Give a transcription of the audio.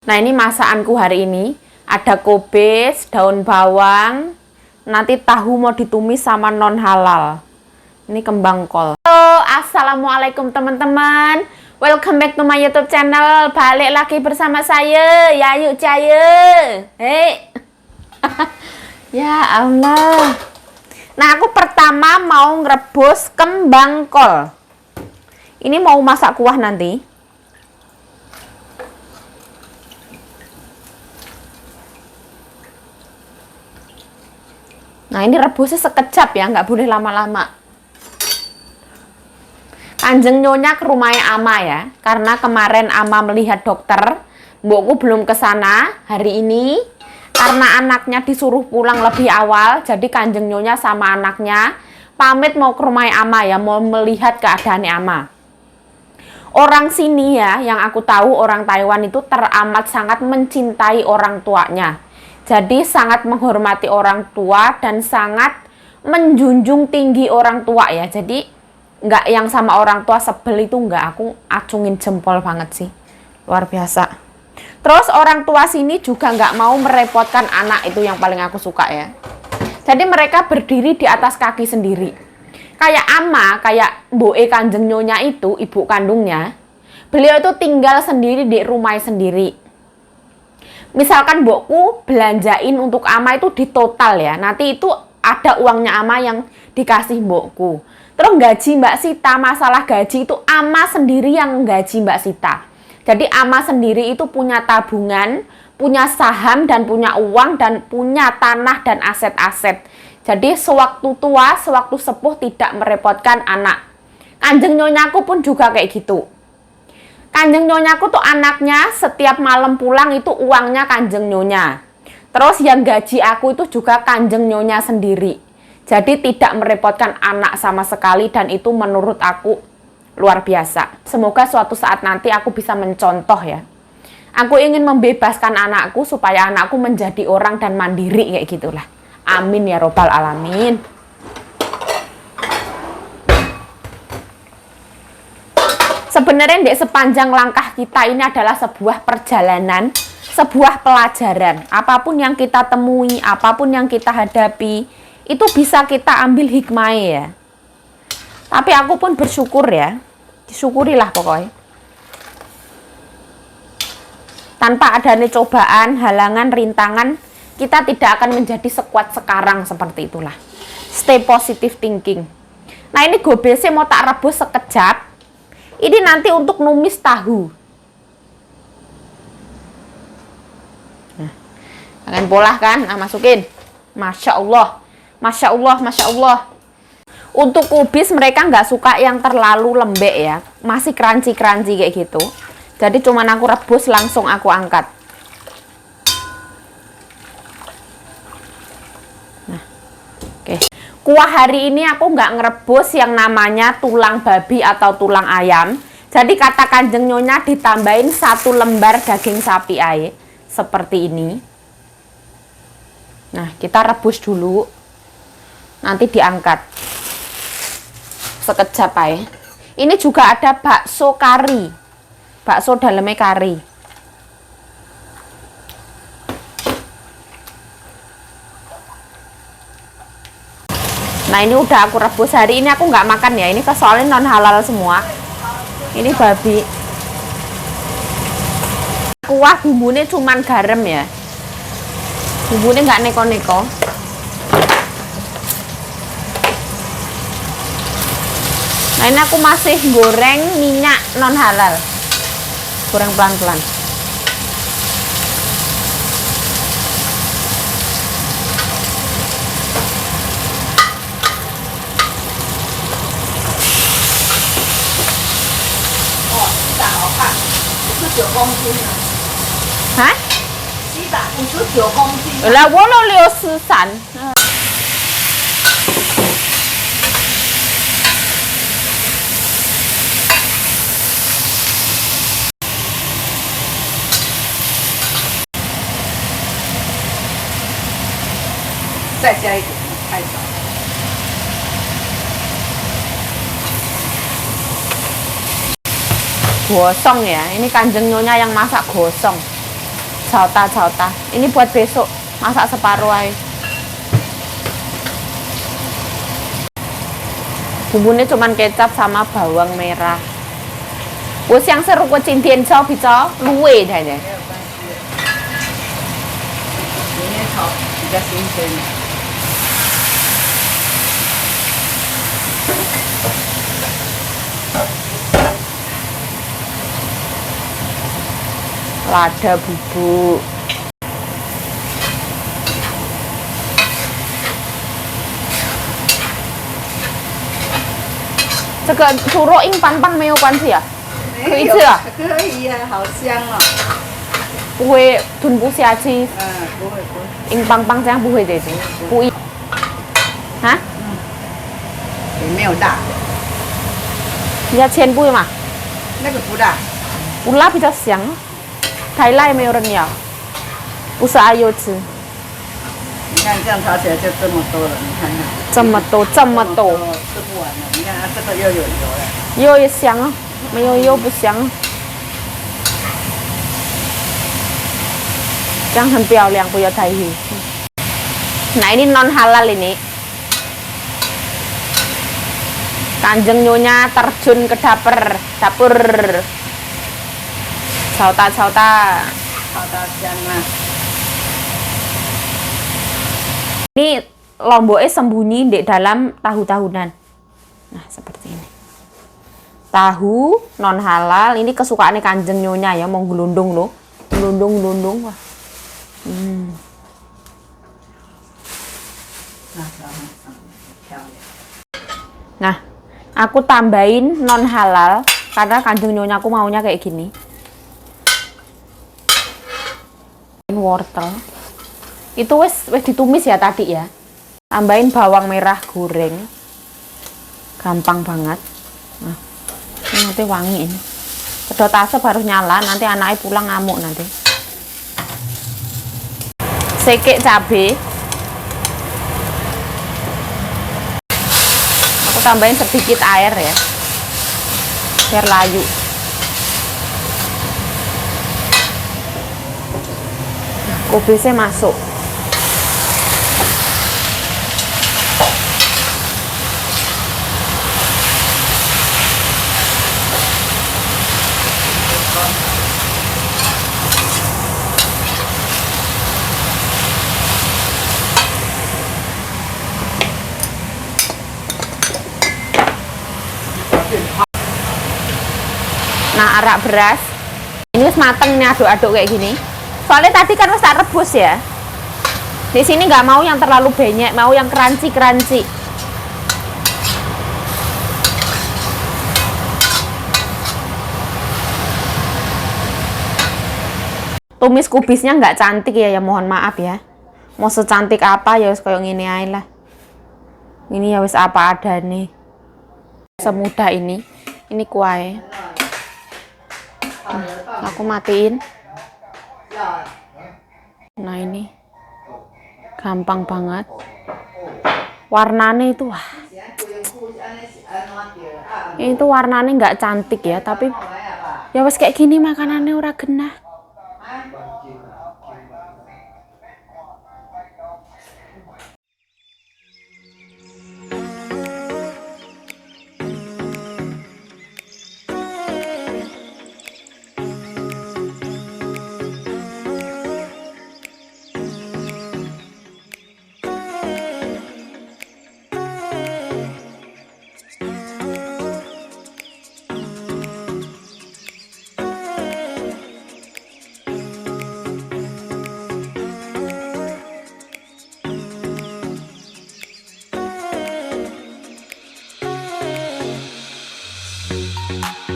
Nah, ini masakanku hari ini. Ada kobis, daun bawang, nanti tahu mau ditumis sama non halal. Ini kembang kol. Halo, assalamualaikum teman-teman. Welcome back to my YouTube channel. Balik lagi bersama saya, Yayu Caya. Hei. Ya Allah. Nah, aku pertama mau ngerebus kembang kol. Ini mau masak kuah nanti. Nah, ini rebusnya sekejap ya, nggak boleh lama-lama. Kanjeng Nyonya ke rumahnya Ama ya, karena kemarin Ama melihat dokter, mbokku belum ke sana hari ini, karena anaknya disuruh pulang lebih awal, jadi Kanjeng Nyonya sama anaknya pamit mau ke rumahnya Ama ya, mau melihat keadaannya Ama. Orang sini ya, yang aku tahu orang Taiwan itu teramat sangat mencintai orang tuanya. Jadi sangat menghormati orang tua dan sangat menjunjung tinggi orang tua ya. Jadi nggak yang sama orang tua sebel itu nggak, aku acungin jempol banget sih. Luar biasa. Terus orang tua sini juga nggak mau merepotkan anak, itu yang paling aku suka ya. Jadi mereka berdiri di atas kaki sendiri. Kayak Ama, kayak Mboe Kanjeng Nyonya itu, ibu kandungnya. Beliau itu tinggal sendiri di rumah sendiri. Misalkan mbokku belanjain untuk Ama itu di total ya, nanti itu ada uangnya Ama yang dikasih mbokku. Terus gaji Mbak Sita, masalah gaji itu Ama sendiri yang gaji Mbak Sita. Jadi Ama sendiri itu punya tabungan, punya saham dan punya uang dan punya tanah dan aset-aset. Jadi sewaktu tua, sewaktu sepuh tidak merepotkan anak. Kanjeng Nyonyaku pun juga kayak gitu. Kanjeng Nyonyaku tuh anaknya setiap malam pulang itu uangnya Kanjeng Nyonya. Terus yang gaji aku itu juga Kanjeng Nyonya sendiri. Jadi tidak merepotkan anak sama sekali dan itu menurut aku luar biasa. Semoga suatu saat nanti aku bisa mencontoh ya. Aku ingin membebaskan anakku supaya anakku menjadi orang dan mandiri kayak gitulah. Amin ya robbal alamin. Sebenarnya di sepanjang langkah kita ini adalah sebuah perjalanan, sebuah pelajaran. Apapun yang kita temui, apapun yang kita hadapi, itu bisa kita ambil hikmahnya ya. Tapi aku pun bersyukur ya, disyukurilah pokoknya. Tanpa adanya cobaan, halangan, rintangan, kita tidak akan menjadi sekuat sekarang seperti itulah. Stay positive thinking. Nah, ini gobesnya mau tak rebus sekejap. Ini nanti untuk numis tahu. Nah, akan pola kan? Nah, masukin. Masya Allah. Masya Allah, Masya Allah. Untuk kubis mereka nggak suka yang terlalu lembek ya. Masih crunchy-crunchy kayak gitu. Jadi cuman aku rebus langsung aku angkat. Nah, oke. Kuah hari ini aku nggak ngerebus yang namanya tulang babi atau tulang ayam. Jadi kata Kanjeng Nyonya ditambahin 1 lembar daging sapi aja. Seperti ini. Nah, kita rebus dulu. Nanti diangkat. Sekejap aja. Ini juga ada bakso kari. Bakso dalamnya kari. Nah, ini udah aku rebus. Hari ini aku nggak makan ya. Ini soalnya non halal semua. Ini babi. Kuah bumbunya cuman garam ya. Bumbunya nggak neko-neko. Nah, ini aku masih goreng minyak non halal. Goreng pelan-pelan. Hah? 759公斤。来，我了63。再加一点太少。Gosong ya, ini Kanjeng Nyonya yang masak gosong. Jauta. Ini buat besok, masak separuh aja. Bumbunya cuman kecap sama bawang merah. Wes yang seru kok cintian cho bisa luwe dah deh. 里面炒比较新鲜。Lada bubuk. Ini churro ing pan-pan没有关系啊？可以吃啊？可以呀，好香哦。不会吞不下去，不会。硬邦邦这样不会的，不会。啊？也没有大，比较浅不会嘛？那个不大。不辣比较香，太辣没有人要，不是阿优吃。你看这样炒起来就这么多了，你看看。这么多，这么多，吃不完了。你看它这个又有油了。油也香啊，没有油不香啊。这样很漂亮，不要太黑。Nah ini non halal ini. Kanjeng Nyonya terjun ke dapur. Sauta. Ini lomboknya sembunyi di dalam tahu-tahunan. Nah, seperti ini. Tahu non halal, ini kesukaannya Kanjeng Nyonya ya, mau gelundung loh. Gelundung. Wah. Nah, aku tambahin non halal karena Kanjeng Nyonya aku maunya kayak gini. Wortel. Itu wes ditumis ya tadi ya. Tambahin bawang merah goreng. Gampang banget. Nah, ini nanti wangi ini. Sedot asap harus nyala, nanti anaknya pulang ngamuk nanti. Sekek cabe. Aku tambahin sedikit air ya. Biar layu. Kubisnya masuk. Nah, arak beras. Ini wis mateng nih, aduk-aduk kayak gini. Soalnya tadi kan wis tak rebus ya. Di sini nggak mau yang terlalu banyak, mau yang crunchy. Tumis kubisnya nggak cantik ya, mohon maaf ya. Mau secantik apa ya wis kayak gini aja lah. Ini ya wis apa ada nih. Semudah ini. Ini kuahnya. Aku matiin. Nah ini gampang banget. Warnanya itu wah. Itu warnanya nggak cantik ya, tapi ya wes kayak gini makanannya ora genah.